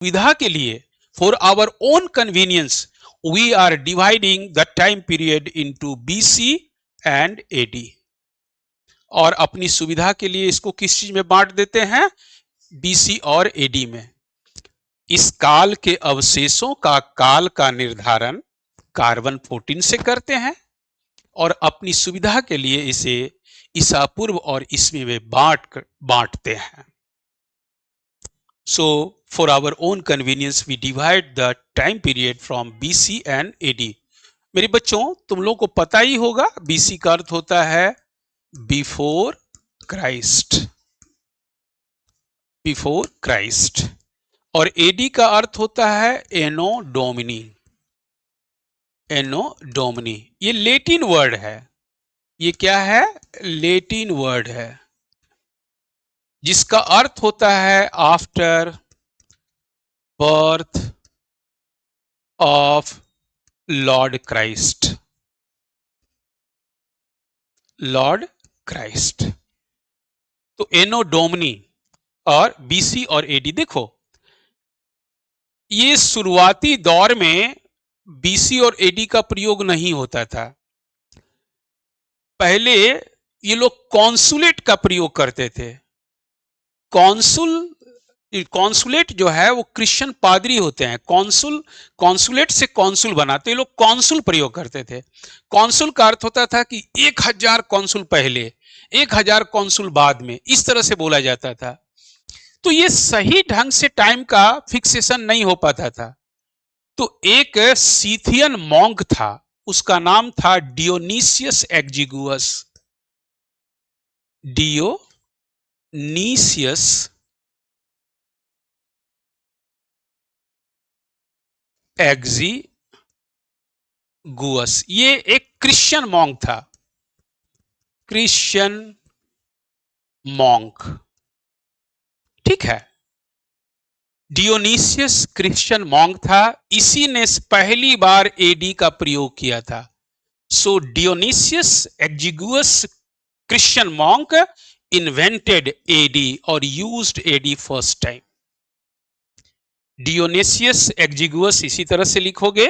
सुविधा के लिए, for our own convenience, we are dividing the time period into BC and AD. और अपनी सुविधा के लिए इसको किस चीज में बांट देते हैं? बीसी और एडी में। इस काल के अवशेषों का काल का निर्धारण कार्बन 14 से करते हैं और अपनी सुविधा के लिए इसे ईसा पूर्व और ईस्वी में बांटते हैं। So for our own convenience we divide the time period from BC and AD। मेरे बच्चों, तुम लोग को पता ही होगा BC का अर्थ होता है बिफोर क्राइस्ट, बिफोर क्राइस्ट, और AD का अर्थ होता है एनो डोमिनी, एनो डोमिनी। ये लेटिन वर्ड है, ये क्या है? लेटिन वर्ड है, जिसका अर्थ होता है after birth of Lord Christ, Lord Christ. तो एनो डोमिनी और बीसी और एडी, देखो ये शुरुआती दौर में बीसी और एडी का प्रयोग नहीं होता था। पहले ये लोग कॉन्सुलेट का प्रयोग करते थे। कॉन्सुलेट जो है वो क्रिश्चियन पादरी होते हैं। कॉन्सुलेट से कॉन्सुल बनाते, लोग कॉन्सुल प्रयोग करते थे। कॉन्सुल का अर्थ होता था कि 1000 कॉन्सुल पहले, 1000 कॉन्सुल बाद में, इस तरह से बोला जाता था। तो ये सही ढंग से टाइम का फिक्सेशन नहीं हो पाता था। तो एक सीथियन मॉन्क था, उसका नाम था डियोनीसियस एक्जिगुअस, डियोनीसियस एक्जिगुअस। ये एक क्रिश्चियन मॉन्क था, क्रिश्चियन मॉन्क, ठीक है। डियोनीसियस क्रिश्चियन मॉन्क था, इसी ने पहली बार एडी का प्रयोग किया था। सो डियोनीसियस एक्जिगुअस क्रिश्चियन मॉन्क इन्वेंटेड एडी और यूज्ड एडी फर्स्ट टाइम। डियोनीसियस एक्जिगुअस इसी तरह से लिखोगे,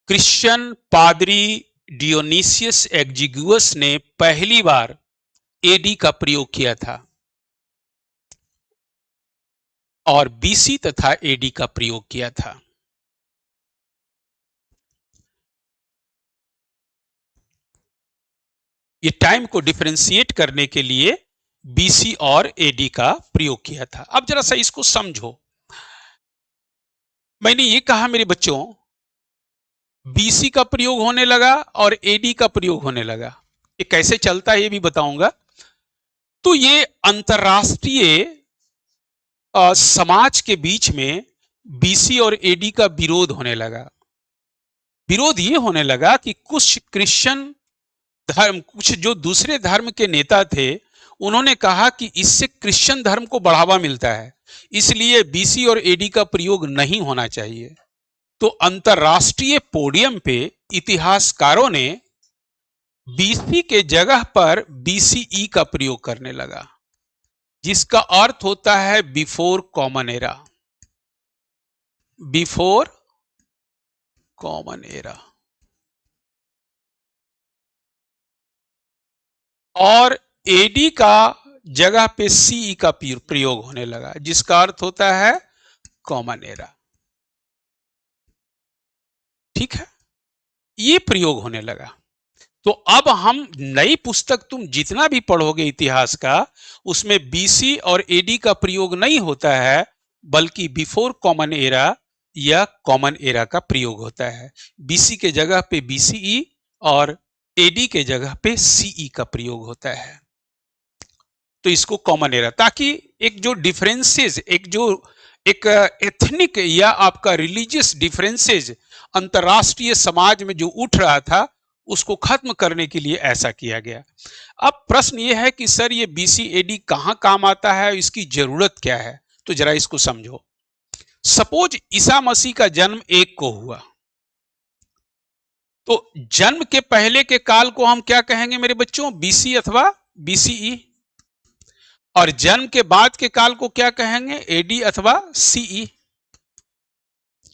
क्रिश्चियन पादरी डियोनीसियस एक्जिगुअस ने पहली बार एडी का प्रयोग किया था और बीसी तथा एडी का प्रयोग किया था। ये टाइम को डिफरेंशिएट करने के लिए बीसी और एडी का प्रयोग किया था। अब जरा सा इसको समझो। मैंने ये कहा मेरे बच्चों, बीसी का प्रयोग होने लगा और एडी का प्रयोग होने लगा। ये कैसे चलता है ये भी बताऊंगा। तो ये अंतरराष्ट्रीय समाज के बीच में बीसी और एडी का विरोध होने लगा। विरोध ये होने लगा कि कुछ क्रिश्चियन धर्म, कुछ जो दूसरे धर्म के नेता थे, उन्होंने कहा कि इससे क्रिश्चियन धर्म को बढ़ावा मिलता है, इसलिए बीसी और एडी का प्रयोग नहीं होना चाहिए। तो अंतरराष्ट्रीय पोडियम पे इतिहासकारों ने बीसी के जगह पर बीसीई का प्रयोग करने लगा, जिसका अर्थ होता है before common era, before common era. और एडी का जगह पे सीई का प्रयोग होने लगा, जिसका अर्थ होता है कॉमन एरा, ठीक है। ये प्रयोग होने लगा। तो अब हम नई पुस्तक तुम जितना भी पढ़ोगे इतिहास का, उसमें बीसी और एडी का प्रयोग नहीं होता है, बल्कि बिफोर कॉमन एरा या कॉमन एरा का प्रयोग होता है। बीसी के जगह पे बीसीई और एडी के जगह पे सीई का प्रयोग होता है। तो इसको कॉमन एरा, ताकि एक जो डिफरेंसेस, एक एथनिक या आपका रिलीजियस डिफरेंसेस अंतरराष्ट्रीय समाज में जो उठ रहा था, उसको खत्म करने के लिए ऐसा किया गया। अब प्रश्न यह है कि सर ये बीसी एडी कहां काम आता है, इसकी जरूरत क्या है? तो जरा इसको समझो। सपोज ईसा मसीह का जन्म 1 को हुआ, तो जन्म के पहले के काल को हम क्या कहेंगे मेरे बच्चों? बीसी अथवा बीसीई। और जन्म के बाद के काल को क्या कहेंगे? एडी अथवा सीई।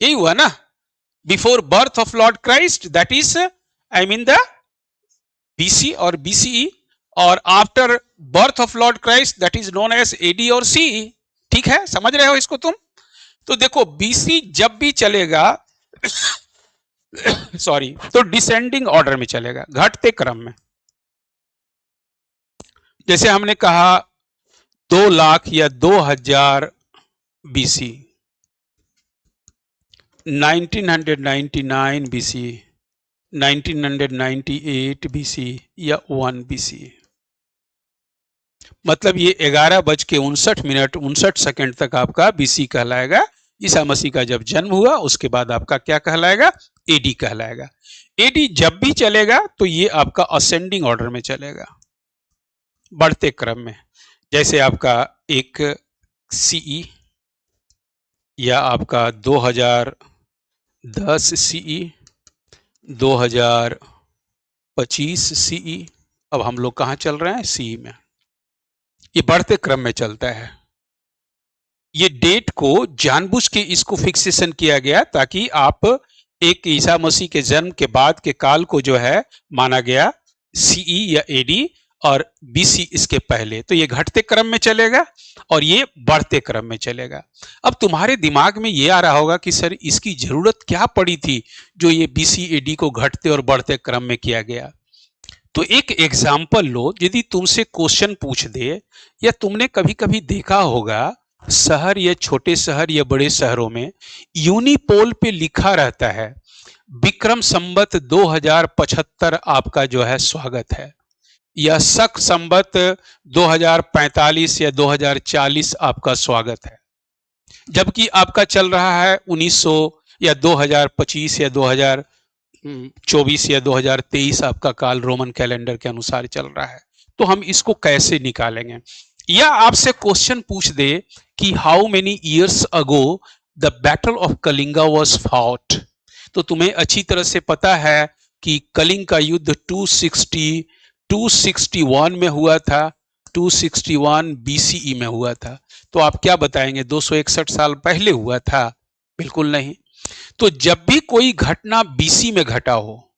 यही हुआ ना? Before birth of Lord Christ, that is I mean the BC और बीसीई, और after birth of Lord Christ that is known as AD और सीई। ठीक है, समझ रहे हो इसको तुम? तो देखो बीसी जब भी चलेगा सॉरी, तो डिसेंडिंग ऑर्डर में चलेगा, घटते क्रम में। जैसे हमने कहा 2 लाख या 2000 बीसी, 1999 बीसी, 1998 बीसी या 1 बीसी। मतलब ये 11:59 तक आपका बीसी कहलाएगा। ईसा मसीह का जब जन्म हुआ उसके बाद आपका क्या कहलाएगा? एडी कहलाएगा। एडी जब भी चलेगा तो ये आपका असेंडिंग ऑर्डर में चलेगा, बढ़ते क्रम में। जैसे आपका एक सीई या आपका 2010 सीई, 2025 सीई। अब हम लोग कहाँ चल रहे हैं? सीई में। ये बढ़ते क्रम में चलता है। ये डेट को जानबूझ के इसको फिक्सेशन किया गया ताकि आप एक ईसा मसीह के जन्म के बाद के काल को जो है माना गया सीई या एडी, और बीसी इसके पहले। तो ये घटते क्रम में चलेगा और ये बढ़ते क्रम में चलेगा। अब तुम्हारे दिमाग में ये आ रहा होगा कि सर इसकी जरूरत क्या पड़ी थी जो ये बीसी एडी को घटते और बढ़ते क्रम में किया गया? तो एक एग्जाम्पल लो। यदि तुमसे क्वेश्चन पूछ दे, या तुमने कभी कभी देखा होगा शहर या छोटे शहर या बड़े शहरों में यूनिपोल पे लिखा रहता है विक्रम संवत 2075 आपका जो है स्वागत है, या शक संवत 2045 या 2040 आपका स्वागत है, जबकि आपका चल रहा है 1900 या 2025 या 2024 या 2023 आपका काल रोमन कैलेंडर के अनुसार चल रहा है। तो हम इसको कैसे निकालेंगे? या आपसे क्वेश्चन पूछ दे कि how many years ago the battle of Kalinga was fought, तो तुम्हें अच्छी तरह से पता है कि कलिंग का युद्ध 261 में हुआ था, 261 बीसीई में हुआ था। तो आप क्या बताएंगे? 261 साल पहले हुआ था? बिल्कुल नहीं। तो जब भी कोई घटना बीसी में घटा हो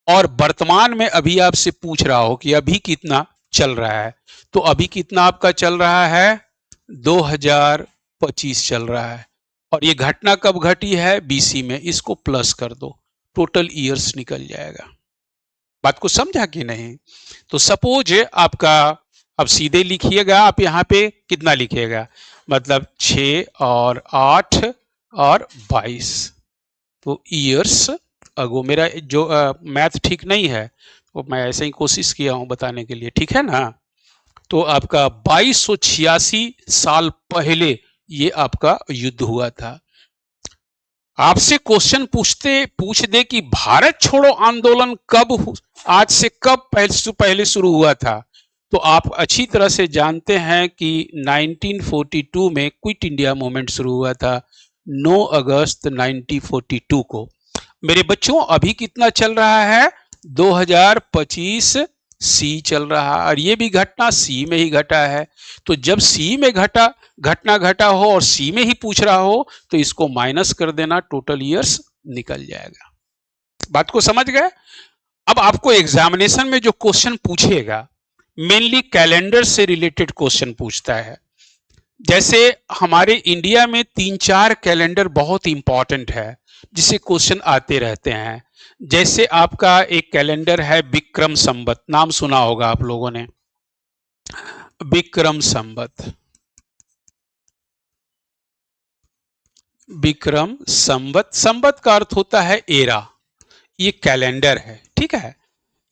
और वर्तमान में अभी आपसे पूछ रहा हो कि अभी कितना चल रहा है, तो अभी कितना आपका चल रहा है? 2025 चल रहा है। और ये घटना कब घटी है? बीसी में। इसको प्लस कर दो, टोटल ईयर्स निकल जाएगा। बात को समझा कि नहीं? तो सपोज आपका, अब सीधे लिखिएगा आप, यहाँ पे कितना लिखिएगा? मतलब 6 और 8 और 22। तो ईयर्स अगो, मेरा जो मैथ ठीक नहीं है वो मैं ऐसे ही कोशिश किया हूं बताने के लिए, ठीक है ना? तो आपका 2286 साल पहले ये आपका युद्ध हुआ था। आपसे क्वेश्चन पूछ दे कि भारत छोड़ो आंदोलन कब, आज से कब पहले शुरू हुआ था, तो आप अच्छी तरह से जानते हैं कि 1942 में क्विट इंडिया मूवमेंट शुरू हुआ था, 9 अगस्त 1942 को। मेरे बच्चों अभी कितना चल रहा है? 2025 सी चल रहा है, और ये भी घटना सी में ही घटा है। तो जब सी में घटना घटा हो और सी में ही पूछ रहा हो तो इसको माइनस कर देना, टोटल ईयर्स निकल जाएगा। बात को समझ गए? अब आपको एग्जामिनेशन में जो क्वेश्चन पूछेगा मेनली कैलेंडर से रिलेटेड क्वेश्चन पूछता है। जैसे हमारे इंडिया में 3-4 कैलेंडर बहुत इंपॉर्टेंट है जिसे क्वेश्चन आते रहते हैं। जैसे आपका एक कैलेंडर है विक्रम संवत, नाम सुना होगा आप लोगों ने, विक्रम संवत। विक्रम संवत, संवत का अर्थ होता है एरा। ये कैलेंडर है, ठीक है।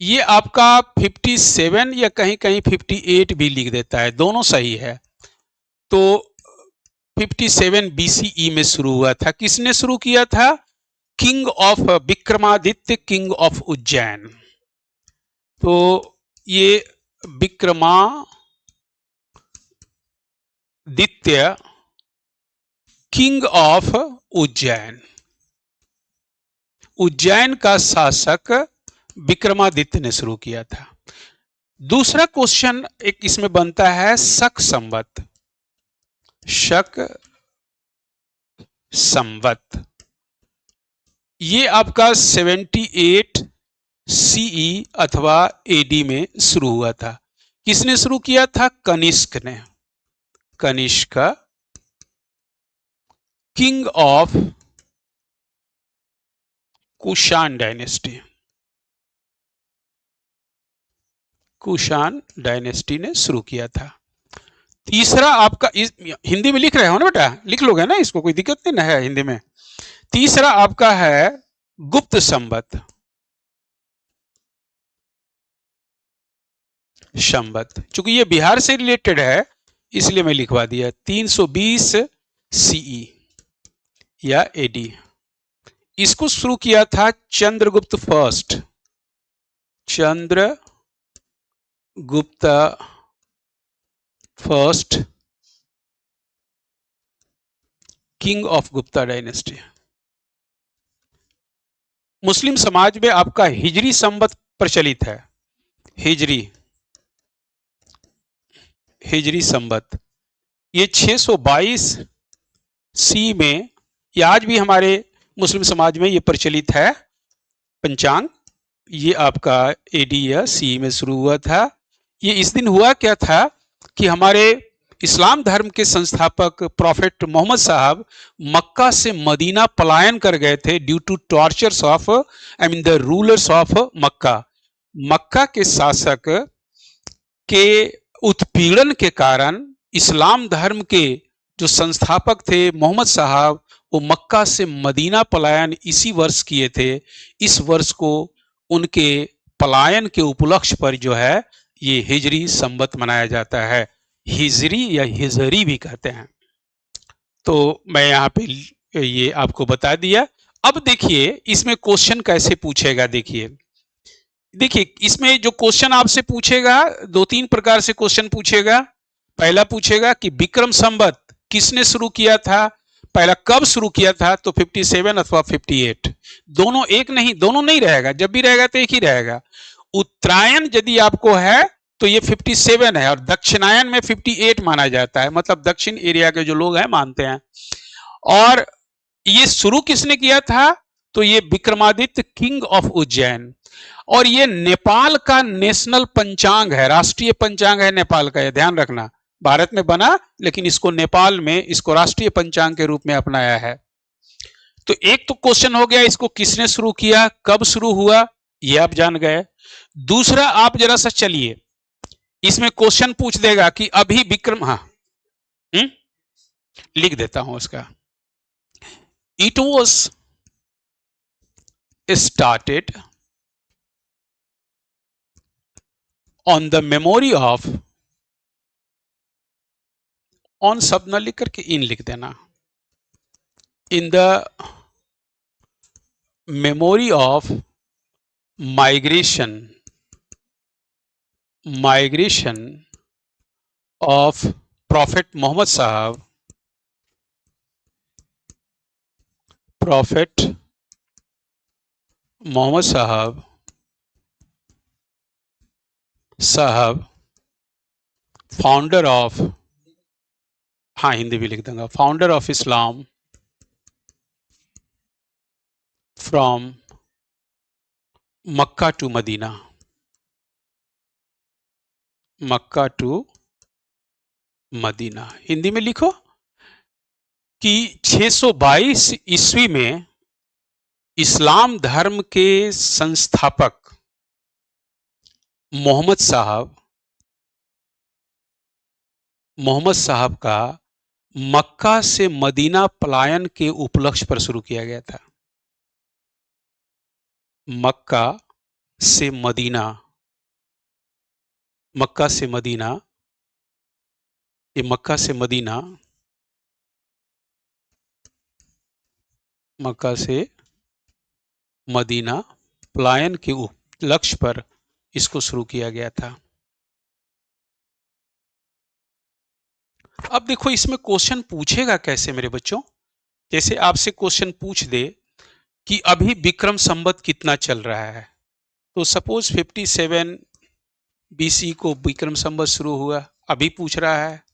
ये आपका 57 या कहीं कहीं 58 भी लिख देता है, दोनों सही है। तो 57 बीसीई में शुरू हुआ था। किसने शुरू किया था? King of Vikramaditya, king of Ujjain. तो ये विक्रमादित्य किंग ऑफ उज्जैन, उज्जैन का शासक विक्रमादित्य ने शुरू किया था। दूसरा क्वेश्चन एक इसमें बनता है शक संवत। शक संवत ये आपका 78 सीई अथवा एडी में शुरू हुआ था। किसने शुरू किया था? कनिष्क ने। Kanishka, king of Kushan dynasty. Kushan dynasty ने शुरू किया था। तीसरा आपका हिंदी में लिख रहे हो ना बेटा? लिख लोगे ना, इसको कोई दिक्कत नहीं ना है हिंदी में। तीसरा आपका है गुप्त संवत। संवत, चूंकि ये बिहार से रिलेटेड है इसलिए मैं लिखवा दिया 320 सीई या एडी। इसको शुरू किया था Chandragupta first. Chandragupta first, king of Gupta dynasty. Muslim समाज में आपका हिजरी संवत प्रचलित है। हिजरी, हिजरी संवत ये 622 सी में, ये आज भी हमारे मुस्लिम समाज में ये प्रचलित है पंचांग। ये आपका एडी या सी में शुरू हुआ था। ये इस दिन हुआ क्या था कि हमारे इस्लाम धर्म के संस्थापक प्रॉफेट मोहम्मद साहब मक्का से मदीना पलायन कर गए थे due to tortures of the rulers of Mecca. Mecca के शासक के उत्पीड़न के कारण इस्लाम धर्म के जो संस्थापक थे मोहम्मद साहब, वो मक्का से मदीना पलायन इसी वर्ष किए थे। इस वर्ष को उनके पलायन के उपलक्ष्य पर जो है ये हिजरी संवत मनाया जाता है। हिजरी या हिजरी भी कहते हैं। तो मैं यहाँ पे ये आपको बता दिया। अब देखिए इसमें क्वेश्चन कैसे पूछेगा। देखिए देखिए इसमें जो क्वेश्चन आपसे पूछेगा, दो तीन प्रकार से क्वेश्चन पूछेगा। पहला पूछेगा कि विक्रम संवत किसने शुरू किया था, पहला कब शुरू किया था, तो 57 अथवा 58। दोनों एक नहीं, दोनों नहीं रहेगा, जब भी रहेगा तो एक ही रहेगा। उत्तरायण यदि आपको है तो ये 57 है और दक्षिणायन में 58 माना जाता है, मतलब दक्षिण एरिया के जो लोग हैं मानते हैं। और ये शुरू किसने किया था, तो ये विक्रमादित्य किंग ऑफ उज्जैन। और ये नेपाल का नेशनल पंचांग है, राष्ट्रीय पंचांग है नेपाल का, ये ध्यान रखना। भारत में बना लेकिन इसको नेपाल में इसको राष्ट्रीय पंचांग के रूप में अपनाया है। तो एक तो क्वेश्चन हो गया इसको किसने शुरू किया, कब शुरू हुआ, ये आप जान गए। दूसरा आप जरा सा चलिए, इसमें क्वेश्चन पूछ देगा कि अभी विक्रम, हाँ लिख देता हूं उसका। It was started on the memory of, on शब्द न लिख करके इन लिख देना, in the memory of migration of prophet Mohammed साहब, प्रॉफेट मोहम्मद साहब फाउंडर ऑफ, हाँ हिंदी भी लिख दूंगा, founder of Islam from Mecca to Medina, Mecca to Medina. Hindi में लिखो कि 622 ईस्वी में इस्लाम धर्म के संस्थापक मोहम्मद साहब का मक्का से मदीना पलायन के उपलक्ष्य पर शुरू किया गया था। मक्का से मदीना, मक्का से मदीना, ये मक्का से मदीना, मक्का से मदीना पलायन के उपलक्ष्य पर इसको शुरू किया गया था। अब देखो इसमें क्वेश्चन पूछेगा कैसे मेरे बच्चों, जैसे आपसे क्वेश्चन पूछ दे कि अभी विक्रम संवत कितना चल रहा है, तो सपोज 57 बीसी को विक्रम संवत शुरू हुआ, अभी पूछ रहा है,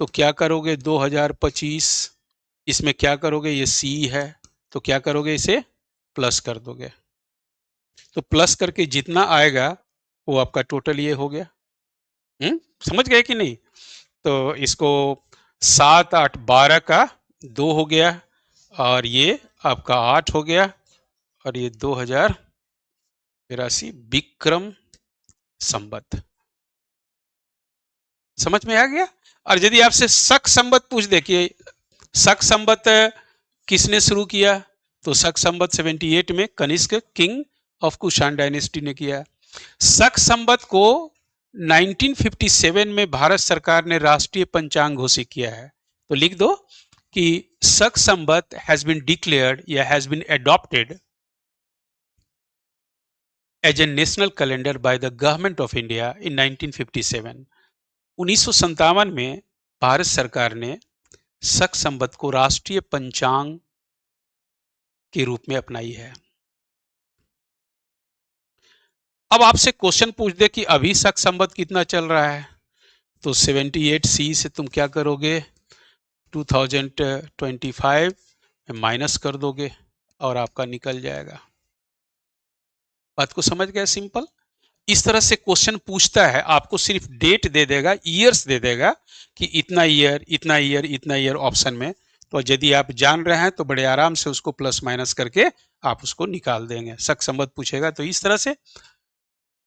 तो क्या करोगे 2025, इसमें क्या करोगे, ये सी है, तो क्या करोगे, इसे प्लस कर दोगे। तो प्लस करके जितना आएगा वो आपका टोटल ये हो गया। समझ गए कि नहीं? तो इसको 7 8 12 का 2 हो गया, और ये आपका 8 हो गया, और ये 2083 विक्रम संवत। समझ में आ गया? और यदि आपसे शक संवत पूछ दे कि शक संवत किसने शुरू किया, तो शक संवत 78 में Kanishka king of Kushan dynasty ने किया। शक संवत को 1957 में भारत सरकार ने राष्ट्रीय पंचांग घोषित किया है। तो लिख दो कि Shaka Samvat has been declared या has been adopted as a national calendar by the government of India in 1957। 1957 में भारत सरकार ने शक संवत को राष्ट्रीय पंचांग के रूप में अपनाई है। अब आपसे क्वेश्चन पूछ दे कि अभी शक संवत कितना चल रहा है, तो 78 सी से तुम क्या करोगे, 2025 माइनस कर दोगे और आपका निकल जाएगा। बात को समझ गए? सिंपल। इस तरह से क्वेश्चन पूछता है, आपको सिर्फ डेट दे देगा, ईयर्स दे देगा कि इतना ईयर इतना ईयर इतना ईयर ऑप्शन में। तो यदि आप जान रहे हैं तो बड़े आराम से उसको प्लस माइनस करके आप उसको निकाल देंगे। शक संवत पूछेगा तो इस तरह से।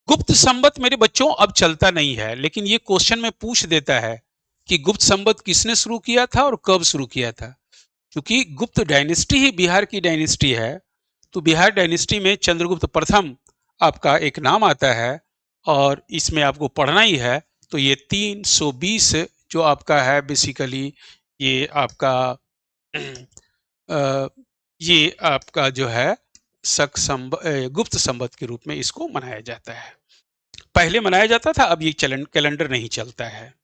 गुप्त संवत मेरे बच्चों अब चलता नहीं है, लेकिन ये क्वेश्चन में पूछ देता है कि गुप्त संवत किसने शुरू किया था और कब शुरू किया था। क्योंकि गुप्त डायनेस्टी ही बिहार की डायनेस्टी है, तो बिहार डायनेस्टी में चंद्रगुप्त प्रथम आपका एक नाम आता है, और इसमें आपको पढ़ना ही है। तो ये 320 जो आपका है बेसिकली, ये आपका अ, ये आपका जो है गुप्त संवत के रूप में इसको मनाया जाता है। पहले मनाया जाता था, अब ये कैलेंडर नहीं चलता है।